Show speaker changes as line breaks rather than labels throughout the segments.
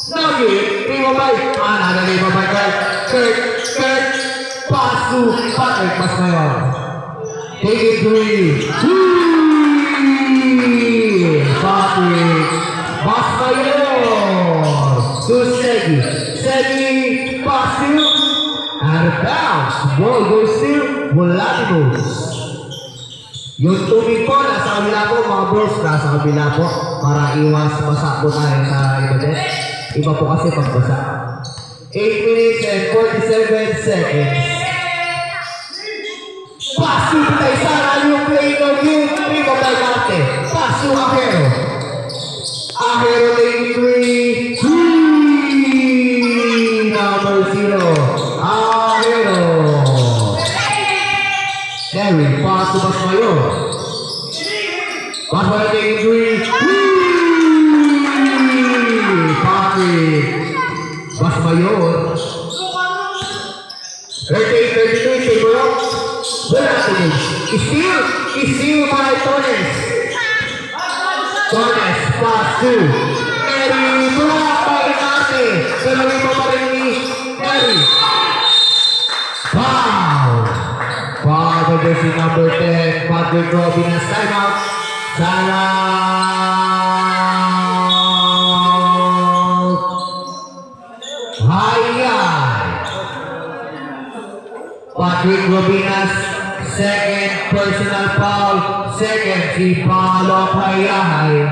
Nugget, Limo by, another Limo by Kurt, pass to Patrick Basmayor. Take it three, Patrick Basmayor to Segi, pass to, out of bounds, ball goes to Volatimos. Yung tubig po, nasa kabila po mga bros, nasa kabila po para iwas basa po tayo sa iba din. Iba po kasi pagbasa. 8 minutes and 47 seconds. Pass to Taysara, yung play no game, Primo Dalmarte. Pass to Ajero. Ajero lane 3, number 0. Ajero. Derry, pass to Basmayor. Basmayor lane 3. Basmayor 38-32, favor up. Steal by Torres. Torres, pass to Neri, block by Nate. Pero ito pa rin ni Neri. Foul by jersey number 10, Patrick Robin as timeout. Patrick Robinas, second personal foul, second si Paolo Hayahay.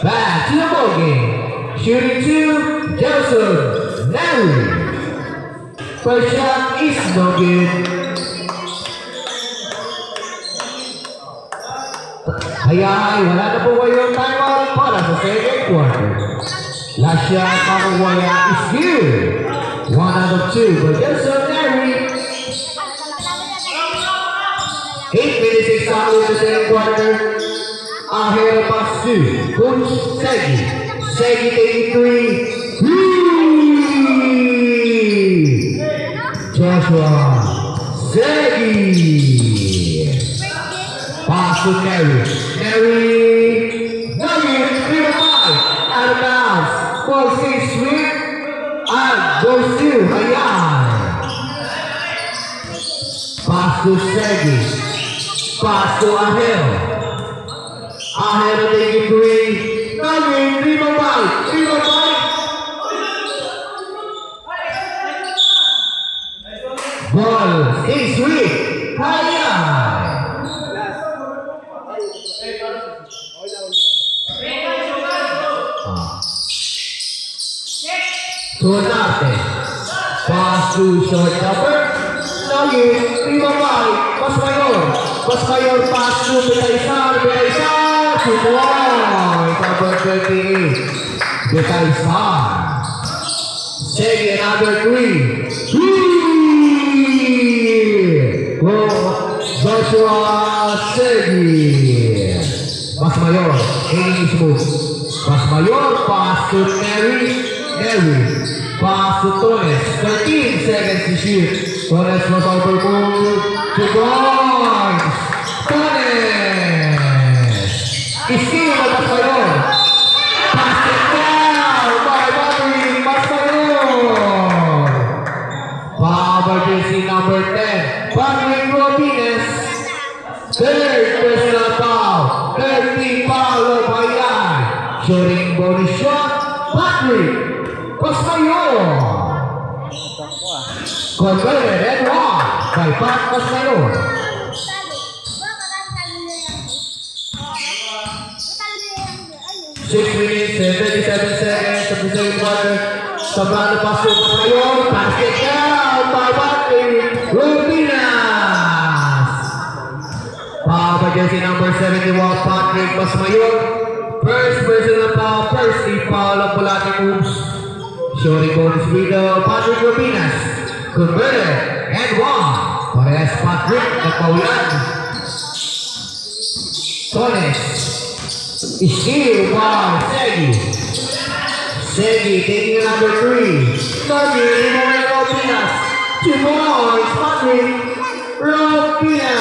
Back to the ball game. Shooting 2, Joseph Neri. First shot is no good. Hayahay, wala na po kayong timeout para sa second quarter. Last shot makukuha niya is good. 1 out of 2 for Joseph Neri. 8 minutes exactly to the second quarter. Ahero pass to Coach Segi. Segi taking 3. Joshua Segi. Pass to Neri. Nugget, 3-5, out of bounds. Ball stays sweet, and goes to Hayahay. Pass to Segi. Pass to Ahero. Ahero taking 3. Nugget, 3-5. Ball stays sweet, Hayahay. Sonate, pass to short number. Nugget, 3-5, Basmayor, pass to Betaysar, to point, number 28, Betaysar. Segi, another 3. Joshua Segi. Basmayor, hitting smooth. Basmayor, pass to Neri, pass to Torres, 13 seconds to shoot. Torres was over goal, 2 points. Torres, steal by Basmayor. Pass it down by Basmayor. Power jersey number 10, Patrick Robines. Third personal foul, 30 foul of Hayahay. Shooting bonus shot, Patrick Basmayor. Converted and one by Pat Basmayor. 6 minutes and 37 seconds of the second quarter. Sobrang pass to Basmayor. Pass it down by Patrick Robinas. Power jersey number 71, Patrick Basmayor. First personal foul, first foul of Bulati moves. Shooting bonus window, Patrick Robinas. Converted and one. Parehas Patrick, nagpawilan. Torres. Steal by Segi. Segi taking number 3. Nugget, Robinas. 2 points, Patrick Ropina.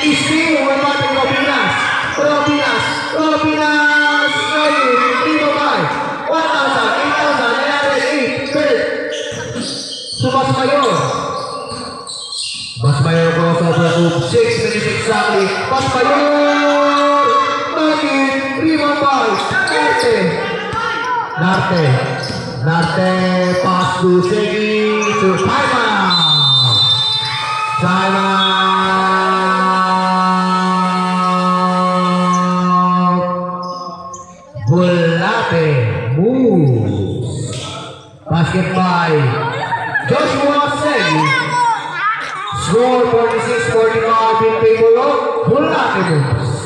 Still, we're Patrick Ropinas. Ropinas, Timo by 1,000, 8,000, 908, third. Mas Mayor crossover move, 6 minutes exactly. Mas Mayor, Nugget, rebound by Narte, pass to Segi, to timeout. Bulate moves. Basket by Joshua Segi. Score 46-45 in favor of Bulate moves.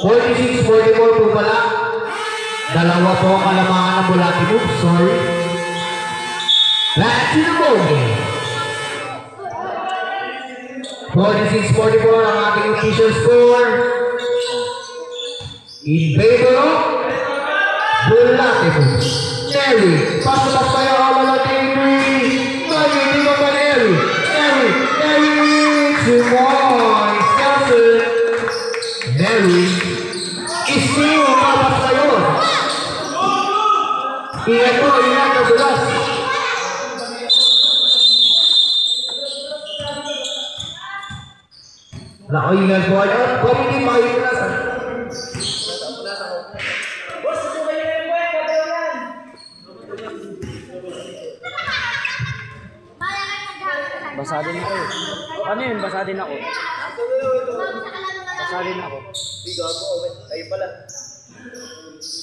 46-44 po pala. Dalawa po ang kalamangan ng Bulate moves. Sorry. That's in the ball game. 46-44 ang ating official score. In favor of Bulate moves. Neri, pass tayo all on Neri. Neri, di ba ba Neri? Neri, 2 points. Nelson. Neri. Still, pass tayo. Ingat po, ingat na bulas. Nakaingat po kayo. Committee, makikinasan.
Basadin ako eh. Ano yun? Basadin ako. Ayun pala.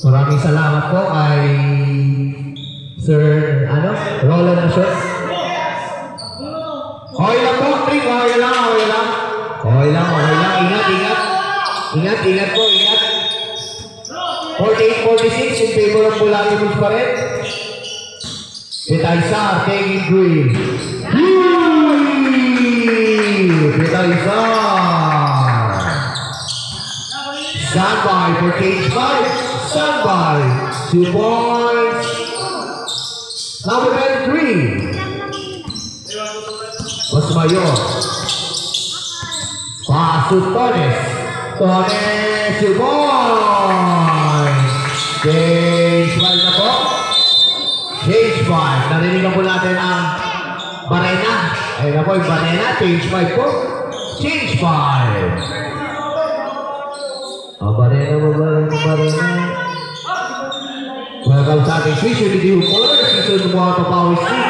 Maraming salamat po kay Sir, Roland Ashok. Okay lang po, Trick. Okay lang. Ingat po. 48-46 in favor of Bulate moves pa rin. Pitaysar, taking green. Pitaysar. Standby for cage 5. Standby. 2 points. Number 3. Mas Mayor. Paso Tones. 2 points. Cage 5 na po. Cage 5. Narinig po natin ang Barena. Ayun na po yung Barena. Cage 5 po. Cage 5. Barena. Welcome sa ating Fisher Video Color. Season 1 of Power Street.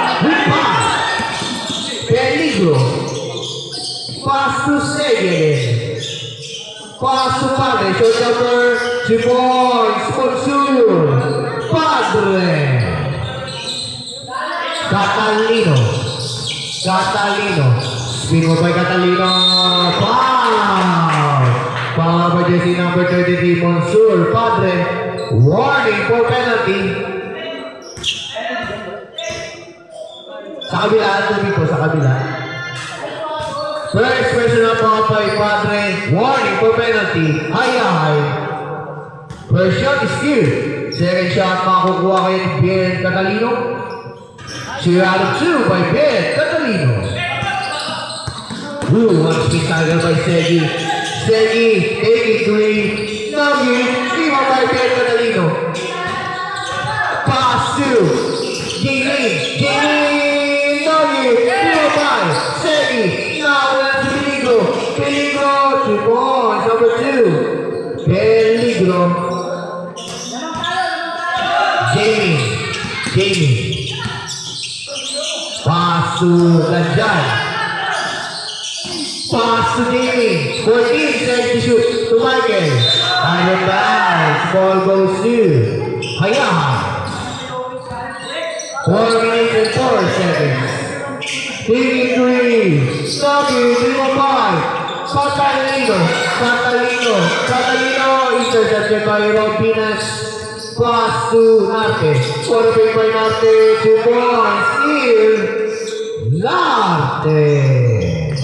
Peligro. Pass to Seguin. Pass to Padre. Short number 2 points. Sponsor. Padre. Catalino. Spin mo by Catalino. Foul by jersey number 33, Monsur. Padre. Warning for penalty. Sa kabila. First personal foul by Padre. Warning for penalty. High. First shot is good. Second shot makakukuha kayo ni Ben Catalino. 0 out of 2 by Ben Catalino. One speed tiger by Segi. Segi, taking 3. Nugget, 3 by Ben Catalino. Pass to Jimmy, Nugget, 3 by Segi. Now that's Peligro. 2 points, number 2. Peligro. Jamie. Pass to Lanjan. Pass to Jamie. 14 seconds to shoot to Michael. And the bounce. Ball goes to Hayaha. 4 minutes and 4 seconds. Taking 3. Stopping 3-5. Catalino. Intercepted by Ropinas. Pass to Narte. Quarterback by Narte. 2 points. Here. Larte.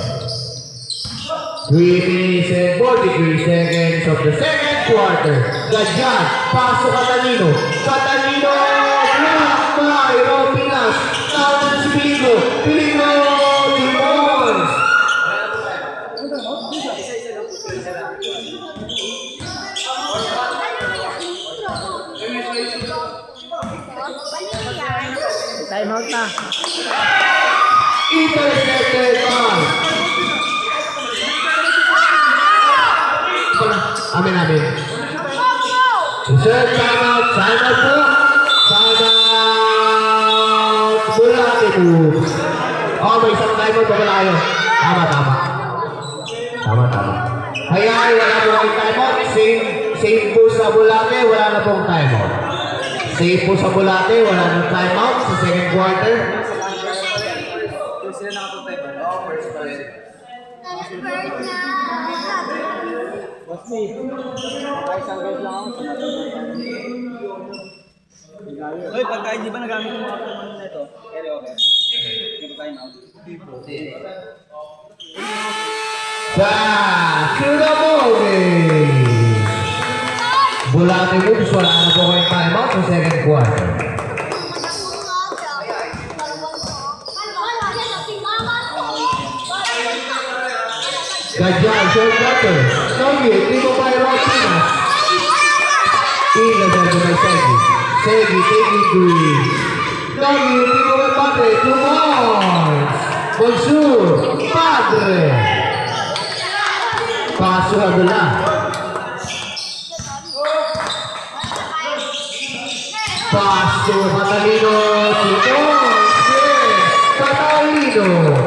3 minutes and 43 seconds of the second quarter. Gadyan, pasok Catalino. Catalino, block by Ropinas. Nauna si Piligo. Piligo, Timons.
Time out na.
Intercepted by. Amin. Insert timeout po. Timeout. Bulate po. Oh, may isang timeout pa pala kayo. Tama. Kaya wala po kayong timeout. Save po sa Bulate, wala na pong timeout. Save po sa Bulate, wala na timeout sa second quarter.
Sila nakapag-time ba? Oo, first pa rin. Boss me. Isang guys lang ako. Uy, pagka hindi ba nagamit yung mga pamano na ito? Okay. Hindi ba time out?
Back to the movie. Bulate moves, wala na po kayong timeout sa second quarter. Gadyan, short cutter. Nogi, Timo by Ropinas. Inagad by Segi. Segi, taking three. Nogi, Timo by Padre. 2 more. Bonsur, Padre. Paso Abdullah. Paso Catalino. Catalino.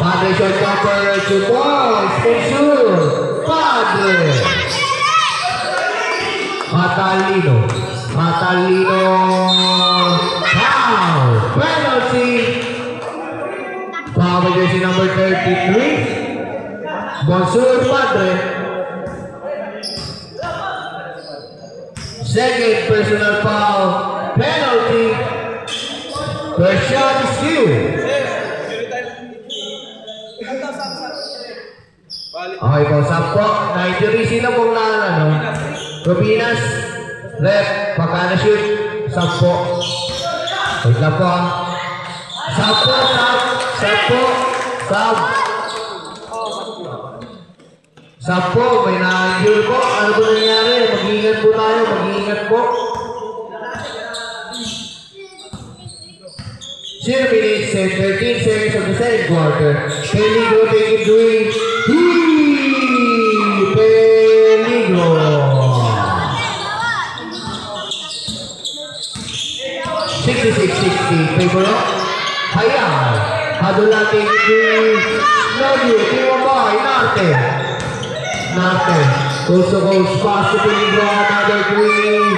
Padre short cover, 2 points, Bonsur, Padre. Catalino, foul, penalty. Foul by jersey number 33, Bonsur, Padre. Second personal foul, penalty. First shot is due. Okay po, sampo. Na-injury sila pong Ropinas. Left, pagka na-shoot. Sampo. Wait lang po. Sampo. Sampo, may na-injury po. Ano po nangyari? Mag-iingat po tayo, mag-iingat po. 0 minutes and 13 seconds of the second quarter. Peligro taking three. Peligro. 66-60. Favor up. Hayal. Hadula taking three. Nogi. Timo by Narte. Coast to coast pass to Peligro. Another three.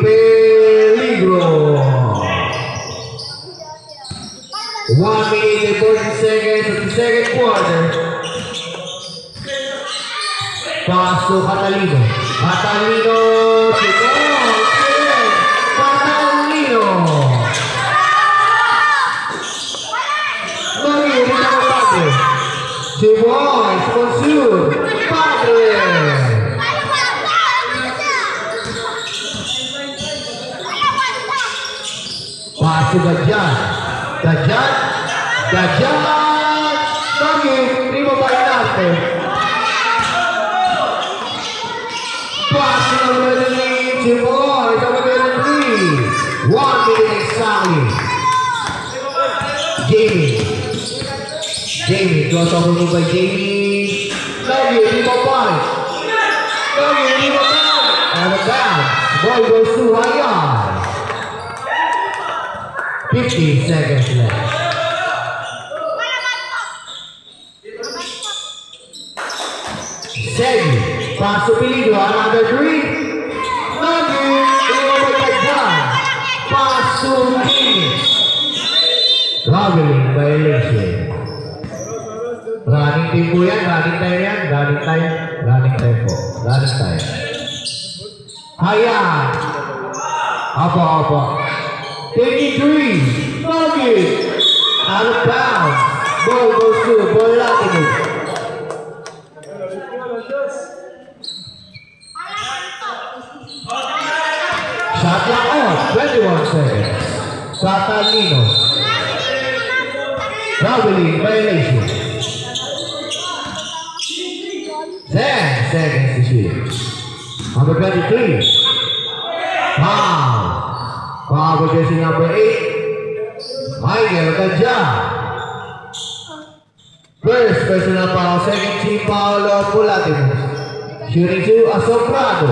Peligro. 1 minute and 40 seconds of the second quarter. Pass to Catalino. Catalino. Timons, Bonsur, Padre. Pass to Gadyan. Nogi, Timo by Narte. Pass to number 3, Timons, number 3. 1 minute exactly. Jamie, cross over by Jamie. Nogi, Timo by. And a bounce. Ball goes to Hayal. 15 seconds left. Segi, pass to Peligro, another three. Nogi, Timo by Gadyan. Pass to Jamie. Traveling violation. Running team po yan, running time. Running time po. Running time. Ayan. Apa. 23. Target. Out of bounds. Ball goes to Ball Latimus. Shot clock off. 21 seconds. Catalino. Traveling violation. 10 seconds to shoot. Number 23. Foul. Foul for jersey number 8. Michael Gadja. First personal foul, second team foul of Latimus. Shooting 2, Asombrado.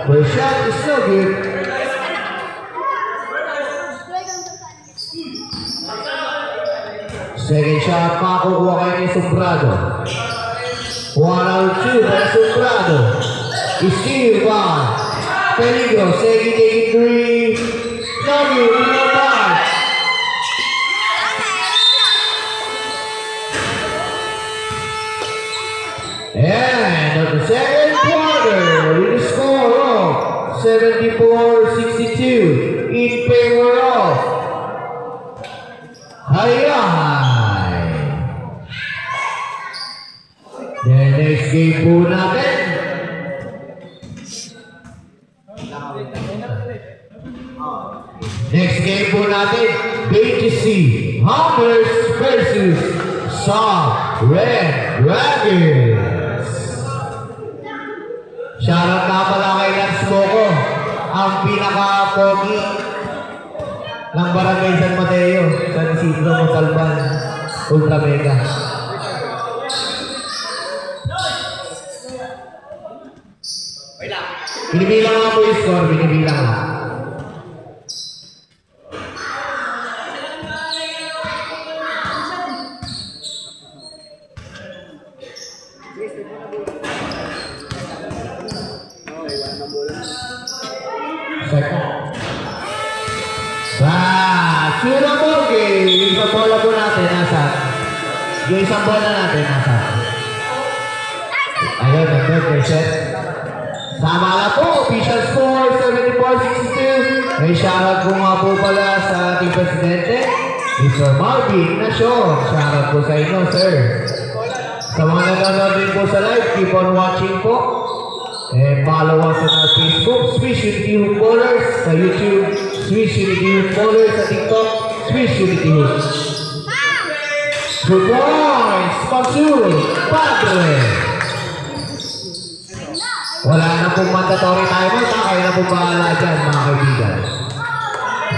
First shot is no good. Second shot, makukuha kayo ni Asombrado. 1 out 2 by Asombrado. Steal by Peligro. Second taking 3. No good, no bad. And of the second quarter, with a score of 74-62 in favor of Hayay. The next game po natin. Next game po natin, BGC Hammers versus Soft Red Dragons. Shoutout na pala kay Lance Moco, ang pinaka-pogi ng Barangay San Mateo, San Isidro, Montalban, Ultra Mega. Binibilang nga po yung score, binibilang nga. Sura mo, yung isang bola po natin, nasa? Yung isang bola natin, nasa? Ayun, nag-third set. Tama na po, official score, 74-62. May shoutout po nga po pala sa ating presidente, Mr. Marvin Nacion. Shoutout po sa inyo, sir. Sa mga nanonood din po sa live, keep on watching po. And follow us on our Facebook, Swiss Unity Hoop Ballers, sa YouTube, Swiss Unity Hoop Ballers, sa TikTok, Swiss Unity Hoop. Good points, Sponsor, Padre. Wala na pong mandatory timeout, kaya na pong bahala dyan, mga kaibigan.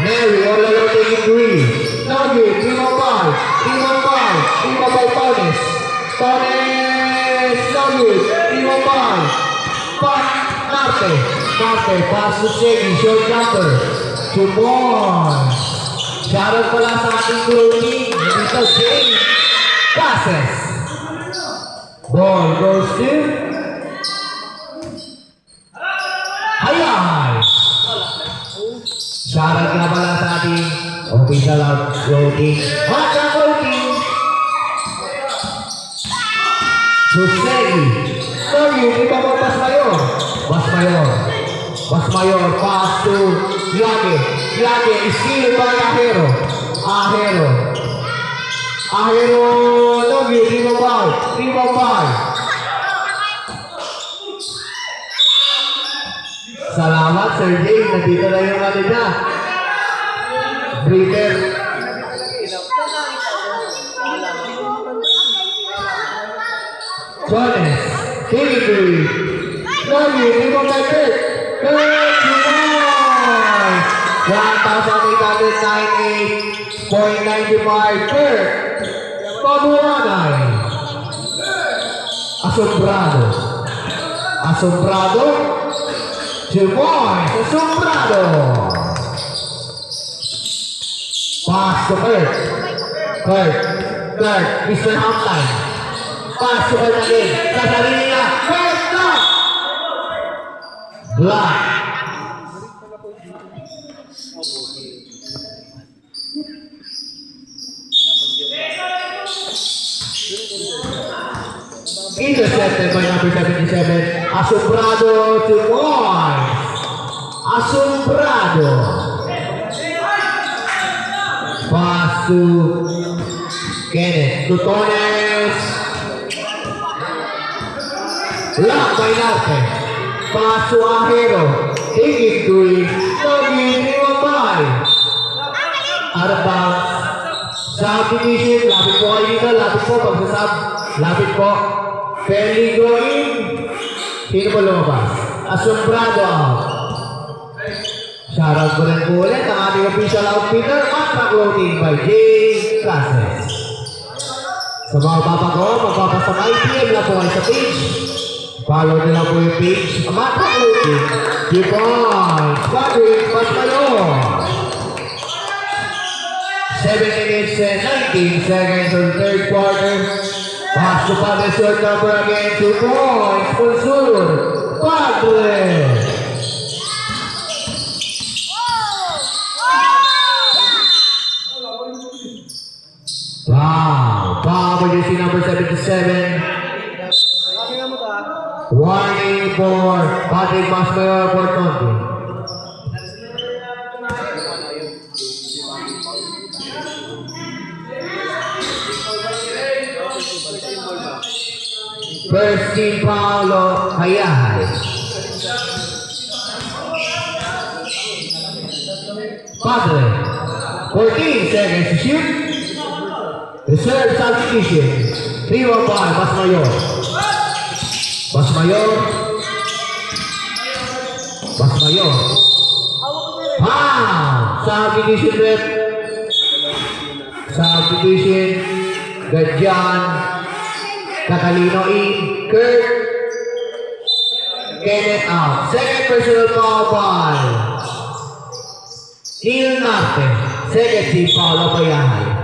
Mary, all along taking 3. Nugget, 3-1-5, 3-1-5, 3-1-5 Tones. Tones, Nugget, 3-1-5. Marte, pass to Shaggy, short jumper. 2 points. Shoutout pala sa ating clothing. Dito, James Cases. Ball goes to Hayay. Shoutout nga pala sa ating official clothing. Mata clothing. To Shaggy. Sorry, di ba mo Bas Mayor, pass to Yage, steal by Ahero, love you, 3-1-5. Salamat, Sir Jay, nandito na yung ano niya. Breather. Jones, Hillary, love you, 3-1-5. 1,898.95 per Pabuanay. Asombrado 2 points. Asombrado pass to Kurt, Mr. Halftime. Pass to Kurt again sa sarili niya. Kurt na Black. intercepted by number 77, Asombrado 2 points. Asombrado. Pass to Kenneth. Tutones. Lock by Narte. Pass to Ahero. Higit to Togi Riwabay. Out of bounds. Subdivision. Lapit po kayo dito. Lapit po. Pagsasab. Lapit po. Peligro in. Sino po lumabas? Asombrado out. Shoutout ko rin po ulit ang ating official outfitter at na-clothing by James Cases. Sa mga babago, magpapasang IPM na po ay sa page. Follow nila po yung page. Amata clothing. Jipon. Patrick Pasmayor. 7 minutes and 19 seconds of the third quarter. Pass to Padre, short number again. 2 points. Pulsur. Padre. Wow. Power jersey number 77. Warning for Patrick Pasmayor for 20. First team Paulo Hayahay. Padre, 14 seconds to shoot. Reserve substitution. 3-1-5, Pasmayor. Pasmayor. Pasmayor. Substitution rep. Substitution. Gadjan. Catalino in. Kurt. Kenneth out. Second personal foul by Neil Narte. Second team Paulo Payahay.